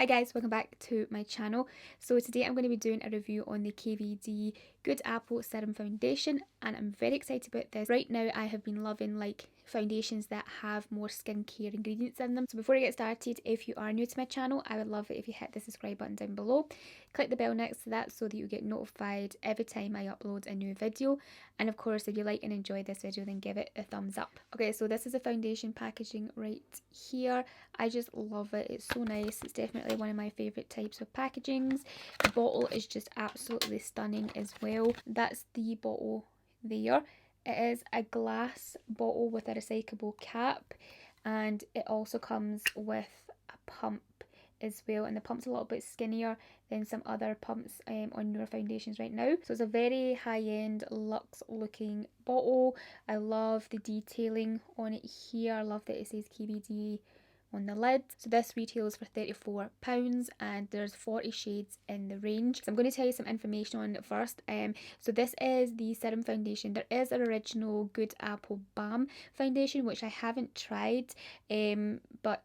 Hi guys, welcome back to my channel. So today I'm going to be doing a review on the KVD Good Apple Serum Foundation, and I'm very excited about this. Right now I have been loving foundations that have more skincare ingredients in them. So before I get started, if you are new to my channel, I would love it if you hit the subscribe button down below. Click the bell next to that so that you get notified every time I upload a new video. And of course, if you like and enjoy this video, then give it a thumbs up. Okay, so this is the foundation packaging right here. I just love it. It's so nice. It's definitely one of my favourite types of packagings. The bottle is just absolutely stunning as well. That's the bottle there. It is a glass bottle with a recyclable cap, and it also comes with a pump as well, and the pump's a little bit skinnier than some other pumps on newer foundations right now. So it's a very high-end luxe looking bottle. I love the detailing on it here. I love that it says KVD on the lid. So this retails for £34 and there's 40 shades in the range. So I'm going to tell you some information on it first. So this is the serum foundation. There is an original Good Apple Balm foundation which I haven't tried, but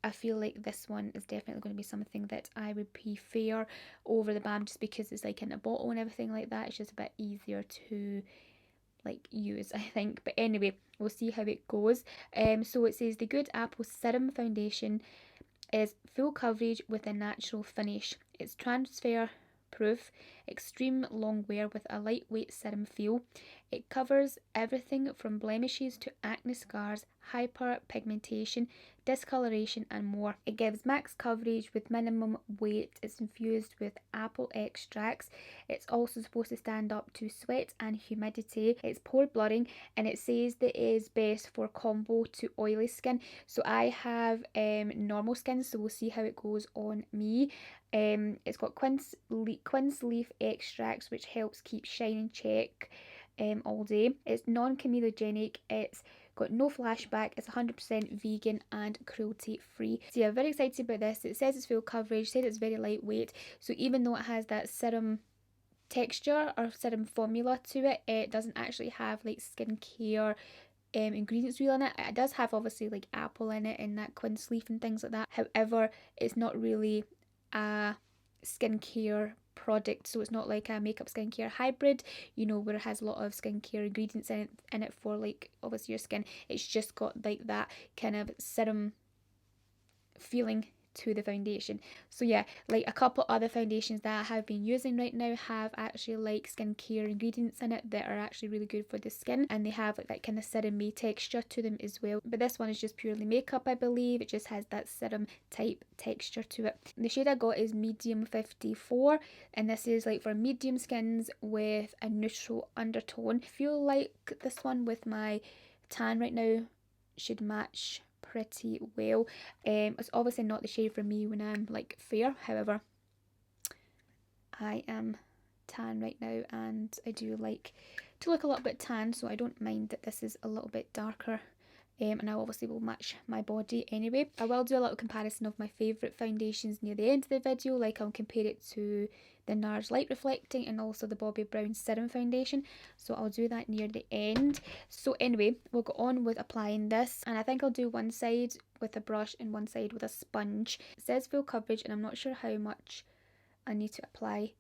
I feel like this one is definitely going to be something that I would prefer over the balm, just because it's like in a bottle and everything like that. It's just a bit easier to use, I think. But anyway, we'll see how it goes. So it says the Good Apple Serum Foundation is full coverage with a natural finish. It's transfer proof, extreme long wear with a lightweight serum feel. It covers everything from blemishes to acne scars, hyperpigmentation, discoloration and more. It gives max coverage with minimum weight. It's infused with apple extracts. It's also supposed to stand up to sweat and humidity. It's pore blurring, and it says that it is best for combo to oily skin. So I have normal skin, so we'll see how it goes on me. It's got quince leaf extracts, which helps keep shine in check all day. It's non-comedogenic. It's got no flashback. It's 100% vegan and cruelty free. So yeah, very excited about this. It says it's full coverage, said it's very lightweight. So even though it has that serum texture or serum formula to it, it doesn't actually have like skincare ingredients real in it. It does have obviously like apple in it and that quince leaf and things like that. However, it's not really a skincare product, so it's not like a makeup skincare hybrid, you know, where it has a lot of skincare ingredients in it for like obviously your skin. It's just got like that kind of serum feeling to the foundation. So yeah, like a couple other foundations that I have been using right now have actually like skincare ingredients in it that are actually really good for the skin, and they have like that kind of serum-y texture to them as well. But this one is just purely makeup, I believe. It just has that serum type texture to it. The shade I got is medium 54, and this is like for medium skins with a neutral undertone. I feel like this one with my tan right now should match pretty well. It's obviously not the shade for me when I'm like fair, however I am tan right now and I do like to look a little bit tan, so I don't mind that this is a little bit darker. And I obviously will match my body anyway. I will do a little comparison of my favourite foundations near the end of the video, like I'll compare it to the NARS Light Reflecting and also the Bobbi Brown Serum Foundation, so I'll do that near the end. So anyway, we'll go on with applying this, and I think I'll do one side with a brush and one side with a sponge. It says full coverage and I'm not sure how much I need to apply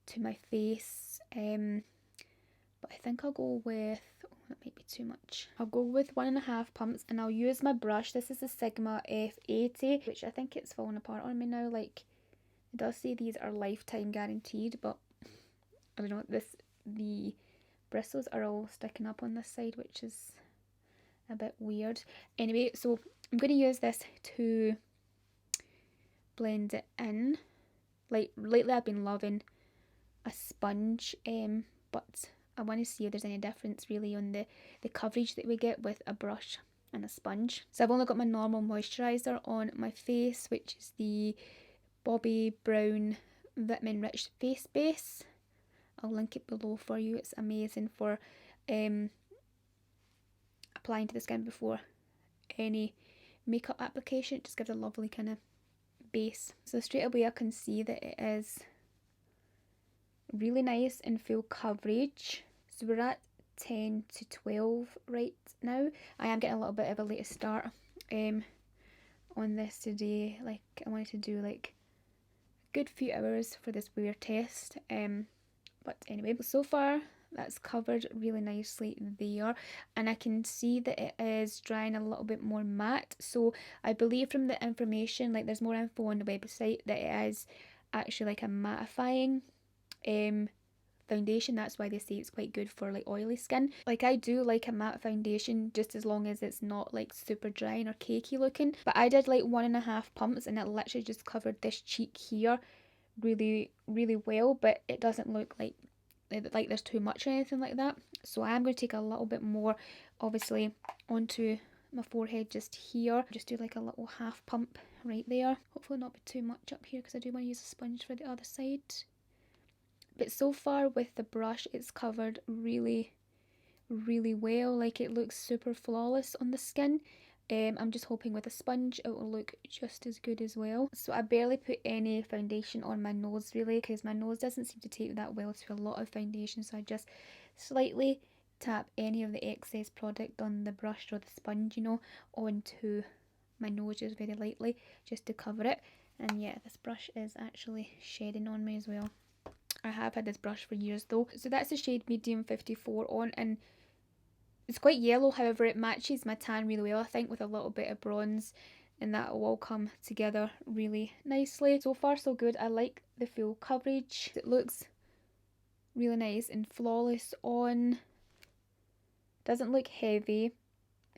to my face, but I think I'll go with, that might be too much. I'll go with 1.5 pumps, and I'll use my brush. This is the Sigma F80, which I think it's falling apart on me now. Like, it does say these are lifetime guaranteed, but I don't know, the bristles are all sticking up on this side, which is a bit weird. Anyway, so I'm going to use this to blend it in. Like, lately I've been loving a sponge, but I want to see if there's any difference really on the coverage that we get with a brush and a sponge. So I've only got my normal moisturiser on my face, which is the Bobbi Brown Vitamin Rich Face Base. I'll link it below for you. It's amazing for applying to the skin before any makeup application. It just gives a lovely kind of base. So straight away I can see that it is really nice and full coverage. So we're at 10 to 12 right now. I am getting a little bit of a late start on this today. Like, I wanted to do like good few hours for this wear test. But anyway, so far that's covered really nicely there, and I can see that it is drying a little bit more matte. So I believe from the information, like there's more info on the website, that it is actually like a mattifying foundation. That's why they say it's quite good for like oily skin. Like I do like a matte foundation just as long as it's not like super drying or cakey looking, but I did like 1.5 pumps and it literally just covered this cheek here really well, but it doesn't look like there's too much or anything like that. So I am going to take a little bit more obviously onto my forehead just here, just do like a little half pump right there. Hopefully not be too much up here because I do want to use a sponge for the other side. But so far with the brush, it's covered really well. Like it looks super flawless on the skin. I'm just hoping with a sponge it will look just as good as well. So I barely put any foundation on my nose really, because my nose doesn't seem to take that well to a lot of foundation. So I just slightly tap any of the excess product on the brush or the sponge, you know, onto my nose just very lightly, just to cover it. And yeah, this brush is actually shedding on me as well. I have had this brush for years though. So that's the shade Medium 54 on, and it's quite yellow, however it matches my tan really well, I think, with a little bit of bronze, and that will all come together really nicely. So far so good. I like the full coverage. It looks really nice and flawless on. Doesn't look heavy.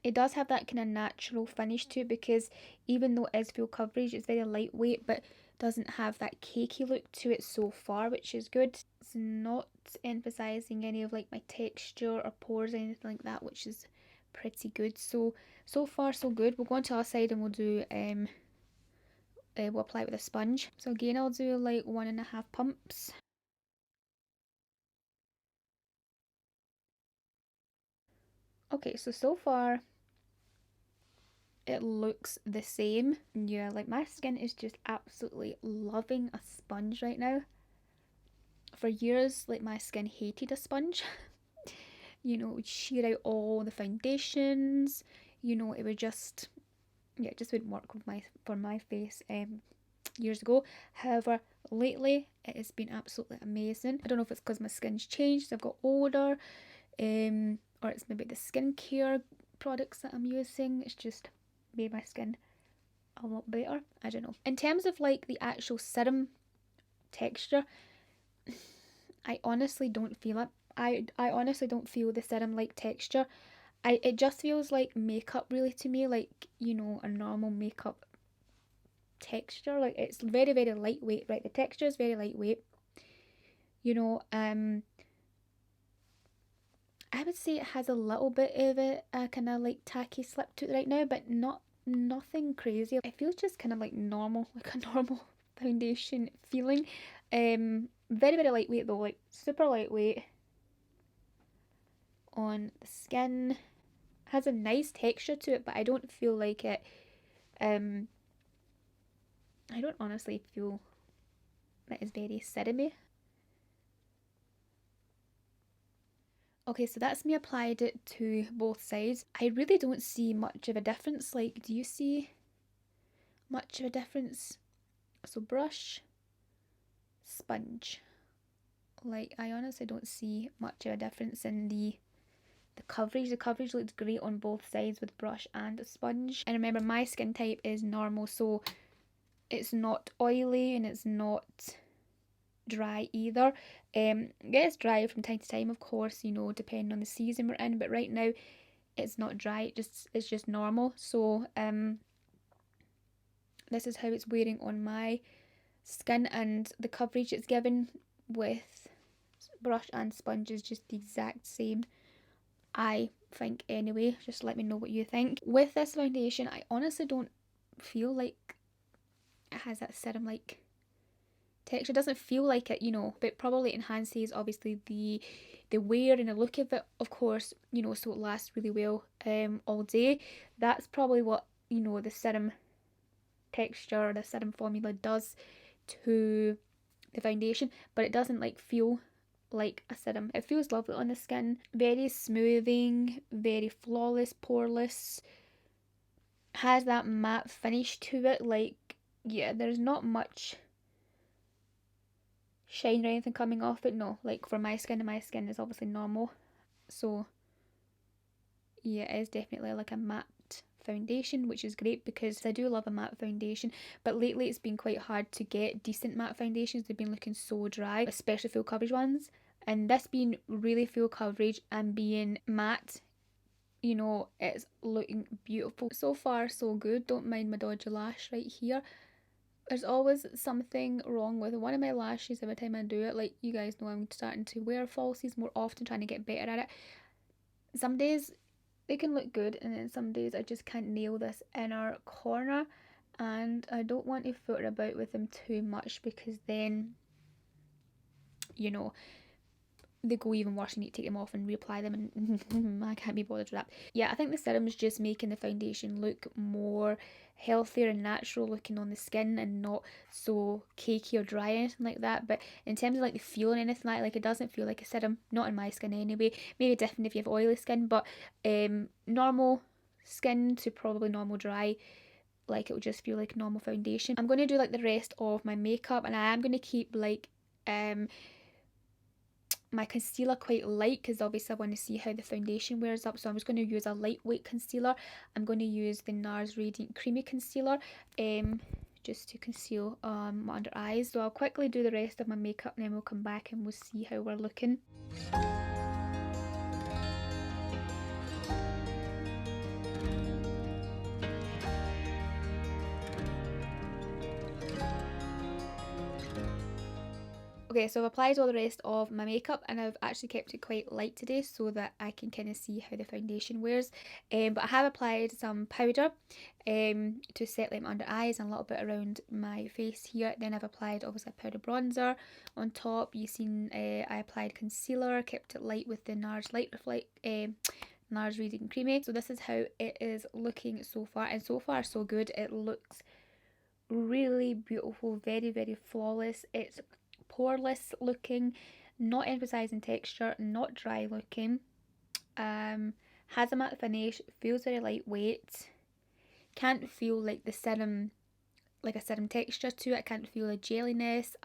It does have that kind of natural finish to it, because even though it is full coverage, it's very lightweight, but doesn't have that cakey look to it so far, which is good. It's not emphasizing any of like my texture or pores or anything like that, which is pretty good. So far so good. We'll go on to our side and we'll do we'll apply it with a sponge. So again, I'll do like 1.5 pumps. Okay, so far it looks the same. Yeah, like my skin is just absolutely loving a sponge right now. For years, like my skin hated a sponge. You know, it would shear out all the foundations. You know, it would just, yeah, it just wouldn't work with for my face years ago. However, lately it has been absolutely amazing. I don't know if it's because my skin's changed, I've got older, or it's maybe the skincare products that I'm using. It's just made my skin a lot better. I don't know. In terms of like the actual serum texture, I honestly don't feel it. I honestly don't feel the serum like texture. It just feels like makeup really to me, like, you know, a normal makeup texture. Like it's very lightweight, right? The texture is very lightweight. You know, I would say it has a little bit of a kind of like tacky slip to it right now, but nothing crazy. It feels just kind of like normal, like a normal foundation feeling. Very lightweight though, like super lightweight on the skin. Has a nice texture to it, but I don't feel like it. I don't honestly feel that it's very serumy. Okay, so that's me applied it to both sides. I really don't see much of a difference. Like, do you see much of a difference? So brush, sponge. Like, I honestly don't see much of a difference in the coverage. The coverage looks great on both sides with brush and a sponge. And remember, my skin type is normal, so it's not oily and it's not dry either. It gets dry from time to time, of course, you know, depending on the season we're in, but right now it's not dry, it's just normal. So this is how it's wearing on my skin, and the coverage it's given with brush and sponge is just the exact same, I think. Anyway, just let me know what you think. With this foundation, I honestly don't feel like it has that serum like texture. It doesn't feel like it, you know, but probably enhances obviously the wear and the look of it, of course, you know, so it lasts really well all day. That's probably what, you know, the serum texture, the serum formula does to the foundation, but it doesn't like feel like a serum. It feels lovely on the skin, very smoothing, very flawless, poreless, has that matte finish to it. Like, yeah, there's not much shine or anything coming off it. No, like for my skin, and my skin is obviously normal, so yeah, it is definitely like a matte foundation, which is great because I do love a matte foundation, but lately it's been quite hard to get decent matte foundations. They've been looking so dry, especially full coverage ones, and this being really full coverage and being matte, you know, it's looking beautiful. So far so good. Don't mind my dodgy lash right here. There's always something wrong with one of my lashes every time I do it. Like, you guys know I'm starting to wear falsies more often, trying to get better at it. Some days they can look good, and then some days I just can't nail this inner corner, and I don't want to foot about with them too much because then, you know, they go even worse. You need to take them off and reapply them, and I can't be bothered with that. Yeah, I think the serum is just making the foundation look more healthier and natural looking on the skin, and not so cakey or dry or anything like that. But in terms of like the feel and anything like it doesn't feel like a serum, not in my skin anyway. Maybe different if you have oily skin, but normal skin to probably normal dry, like it would just feel like normal foundation. I'm going to do like the rest of my makeup, and I am going to keep like my concealer quite light because obviously I want to see how the foundation wears up. So I'm just going to use a lightweight concealer. I'm going to use the NARS Radiant Creamy Concealer just to conceal my under eyes. So I'll quickly do the rest of my makeup and then we'll come back and we'll see how we're looking. Okay, so I've applied all the rest of my makeup and I've actually kept it quite light today so that I can kind of see how the foundation wears. But I have applied some powder to set like my under eyes and a little bit around my face here. Then I've applied obviously a powder bronzer on top. You've seen I applied concealer, kept it light with the NARS Light Reflect NARS Radiant Creamy. So this is how it is looking so far, and so far so good. It looks really beautiful, very, very flawless. It's poreless looking, not emphasizing texture, not dry looking, has a matte finish, feels very lightweight, can't feel like the serum, like a serum texture to it, can't feel a jelliness,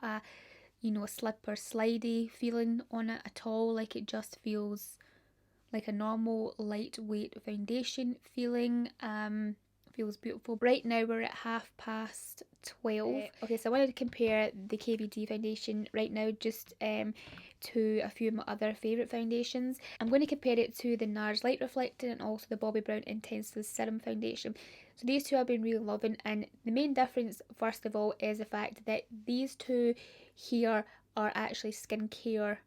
you know, a slip or slidey feeling on it at all. Like it just feels like a normal lightweight foundation feeling. Feels beautiful. Right now we're at 12:30. Okay, so I wanted to compare the KVD foundation right now just to a few of my other favourite foundations. I'm going to compare it to the NARS Light Reflecting and also the Bobbi Brown Intensive Serum Foundation. So these two I've been really loving, and the main difference first of all is the fact that these two here are actually skincare,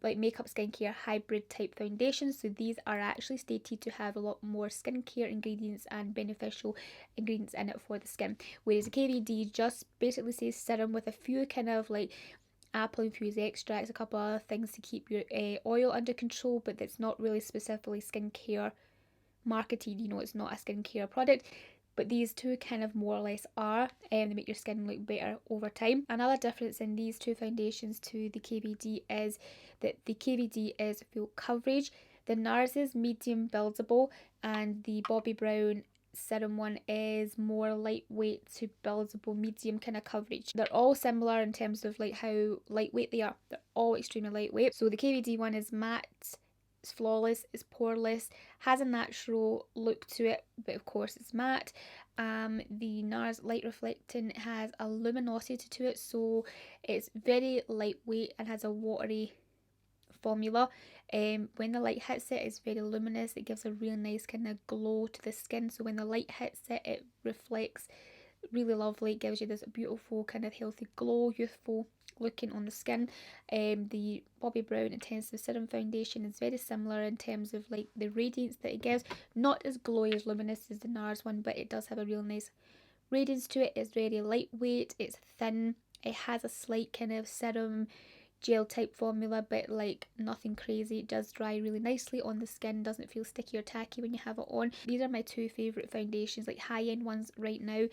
like makeup skincare hybrid type foundations. So these are actually stated to have a lot more skincare ingredients and beneficial ingredients in it for the skin, whereas the KVD just basically says serum with a few kind of like apple infused extracts, a couple other things to keep your oil under control, but that's not really specifically skincare marketed. You know, it's not a skincare product, but these two kind of more or less are, they make your skin look better over time. Another difference in these two foundations to the KVD is that the KVD is full coverage, the NARS is medium buildable, and the Bobbi Brown serum one is more lightweight to buildable, medium kind of coverage. They're all similar in terms of like how lightweight they are. They're all extremely lightweight. So the KVD one is matte, it's flawless, it's poreless, has a natural look to it, but of course it's matte. The NARS Light Reflecting has a luminosity to it, so it's very lightweight and has a watery formula. When the light hits it, it's very luminous. It gives a really nice kind of glow to the skin, so when the light hits it, it reflects really lovely. It gives you this beautiful kind of healthy glow, youthful looking on the skin. The Bobbi Brown Intensive Serum Foundation is very similar in terms of like the radiance that it gives. Not as glowy as luminous as the NARS one, but it does have a real nice radiance to it. It's very lightweight, it's thin, it has a slight kind of serum gel type formula, but like nothing crazy. It does dry really nicely on the skin, doesn't feel sticky or tacky when you have it on. These are my two favourite foundations, like high-end ones right now,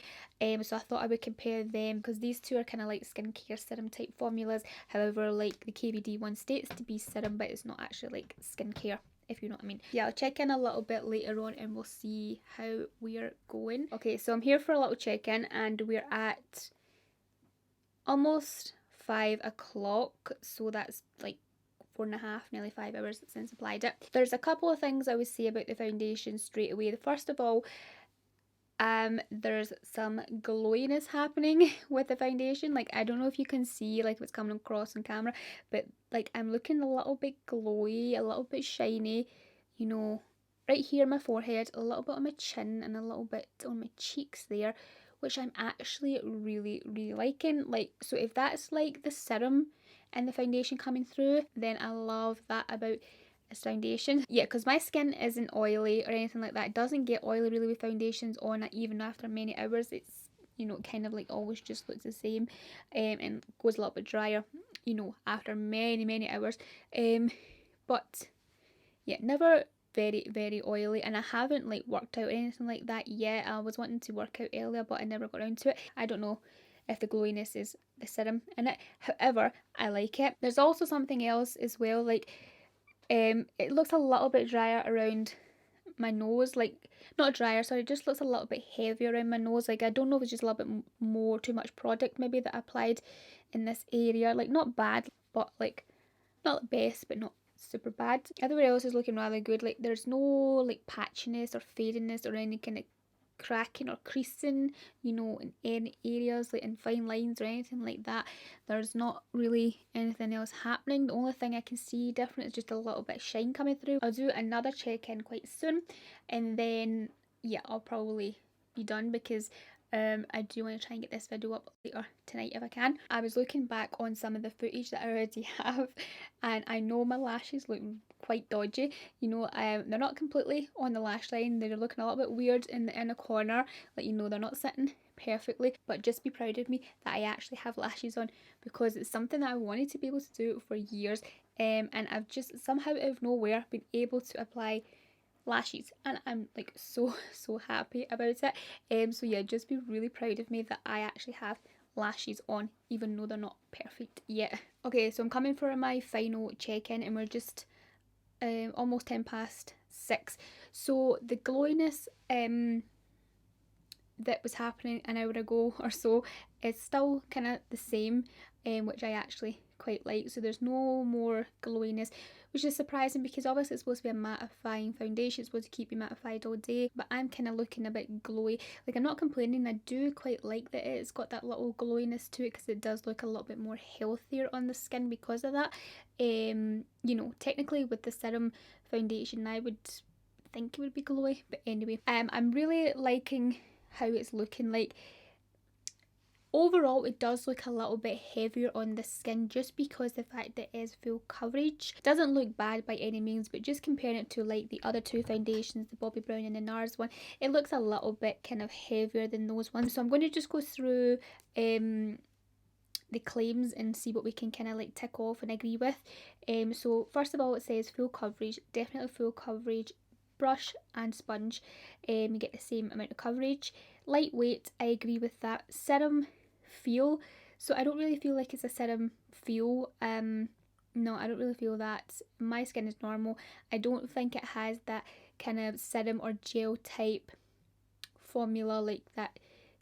so I thought I would compare them because these two are kind of like skincare serum type formulas. However, like the KVD one states to be serum, but it's not actually like skincare, if you know what I mean. Yeah, I'll check in a little bit later on and we'll see how we're going. Okay, so I'm here for a little check-in and we're at almost 5 o'clock, so that's like 4.5, nearly 5 hours since applied it. There's a couple of things I would say about the foundation straight away. First of all, there's some glowiness happening with the foundation. Like, I don't know if you can see like what's coming across on camera, but like I'm looking a little bit glowy, a little bit shiny, you know, right here on my forehead, a little bit on my chin, and a little bit on my cheeks there, which I'm actually really liking. Like, so if that's like the serum and the foundation coming through, then I love that about this foundation. Yeah, because my skin isn't oily or anything like that. It doesn't get oily really with foundations on it, even after many hours. It's, you know, kind of like always just looks the same, and goes a little bit drier, you know, after many hours. But yeah, never very oily, and I haven't like worked out or anything like that yet. I was wanting to work out earlier, but I never got around to it. I don't know if the glowiness is the serum in it. However, I like it. There's also something else as well, like it looks a little bit drier around my nose, like not drier, sorry, it just looks a little bit heavier around my nose. Like, I don't know if it's just a little bit more too much product maybe that I applied in this area. Like, not bad, but like not the best, but not super bad. Everywhere else is looking rather good. Like, there's no like patchiness or fadiness or any kind of cracking or creasing, you know, in any areas, like in fine lines or anything like that. There's not really anything else happening. The only thing I can see different is just a little bit of shine coming through. I'll do another check-in quite soon, and then yeah, I'll probably be done, because I do want to try and get this video up later tonight if I can. I was looking back on some of the footage that I already have, and I know my lashes look quite dodgy. You know, they're not completely on the lash line. They're looking a little bit weird in the inner corner. Like, you know, they're not sitting perfectly. But just be proud of me that I actually have lashes on, because it's something that I wanted to be able to do for years. And I've just somehow out of nowhere been able to apply lashes, and I'm like so happy about it. So yeah, just be really proud of me that I actually have lashes on, even though they're not perfect yet. Okay, so I'm coming for my final check-in, and we're just almost 6:10. So the glowiness that was happening an hour ago or so is still kind of the same, which I actually quite like. So there's no more glowiness, which is surprising, because obviously it's supposed to be a mattifying foundation. It's supposed to keep you mattified all day, but I'm kind of looking a bit glowy. Like, I'm not complaining. I do quite like that it's got that little glowiness to it, because it does look a little bit more healthier on the skin because of that. You know, technically with the serum foundation I would think it would be glowy, but anyway, I'm really liking how it's looking. Like, overall, it does look a little bit heavier on the skin, just because the fact that it is full coverage. It doesn't look bad by any means, but just comparing it to like the other two foundations, the Bobbi Brown and the NARS one, it looks a little bit kind of heavier than those ones. So I'm going to just go through the claims and see what we can kind of like tick off and agree with. So first of all, it says full coverage, definitely full coverage. Brush and sponge, you get the same amount of coverage. Lightweight, I agree with that. Serum feel, so I don't really feel like it's a serum feel. No, I don't really feel that. My skin is normal. I don't think it has that kind of serum or gel type formula, like that,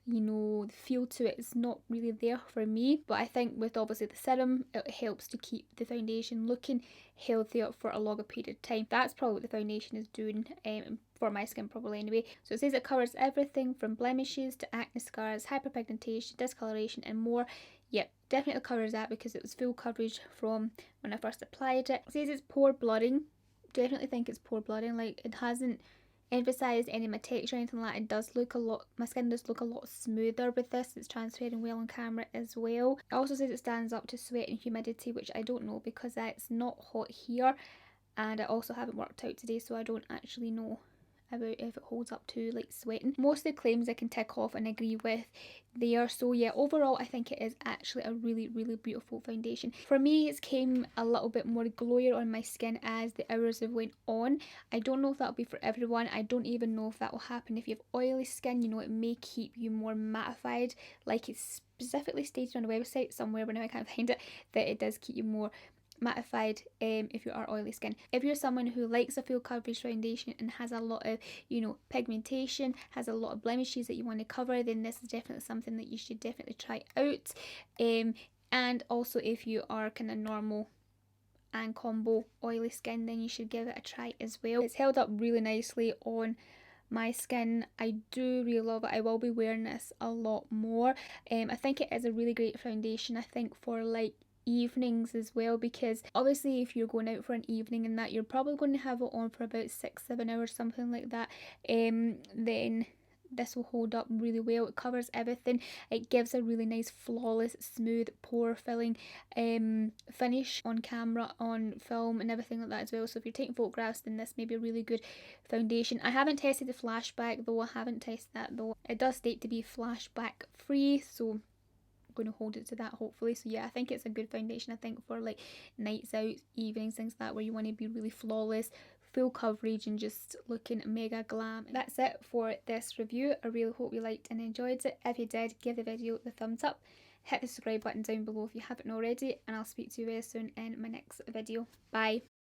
you know, the feel to it is not really there for me. But I think with obviously the serum, it helps to keep the foundation looking healthier for a longer period of time. That's probably what the foundation is doing for my skin, probably anyway. So it says it covers everything from blemishes to acne scars, hyperpigmentation, discoloration and more. Yep, definitely covers that, because it was full coverage from when I first applied it. It says it's pore blurring. Definitely think it's pore blurring. Like, it hasn't emphasised any of my texture or anything like that. It does look a lot, my skin does look a lot smoother with this. It's transferring well on camera as well. It also says it stands up to sweat and humidity, which I don't know, because it's not hot here, and I also haven't worked out today, so I don't actually know about if it holds up to like sweating. Most of the claims I can tick off and agree with there. So yeah, overall I think it is actually a really beautiful foundation. For me, it's came a little bit more glowier on my skin as the hours have went on. I don't know if that'll be for everyone. I don't even know if that will happen if you have oily skin. You know, it may keep you more mattified, like it's specifically stated on the website somewhere, but now I can't find it, that it does keep you more mattified if you are oily skin. If you're someone who likes a full coverage foundation and has a lot of, you know, pigmentation, has a lot of blemishes that you want to cover, then this is definitely something that you should definitely try out. And also if you are kind of normal and combo oily skin, then you should give it a try as well. It's held up really nicely on my skin. I do really love it. I will be wearing this a lot more. I think it is a really great foundation, I think, for like evenings as well, because obviously if you're going out for an evening and that, you're probably going to have it on for about 6-7 hours, something like that. Then this will hold up really well. It covers everything. It gives a really nice, flawless, smooth, pore filling finish on camera, on film, and everything like that as well. So if you're taking photographs, then this may be a really good foundation. I haven't tested the flashback though. I haven't tested that though. It does state to be flashback free, so I'm going to hold it to that hopefully. So yeah, I think it's a good foundation. I think for like nights out, evenings, things like that, where you want to be really flawless, full coverage, and just looking mega glam. That's it for this review. I really hope you liked and enjoyed it. If you did, give the video the thumbs up, hit the subscribe button down below if you haven't already, and I'll speak to you very soon in my next video. Bye.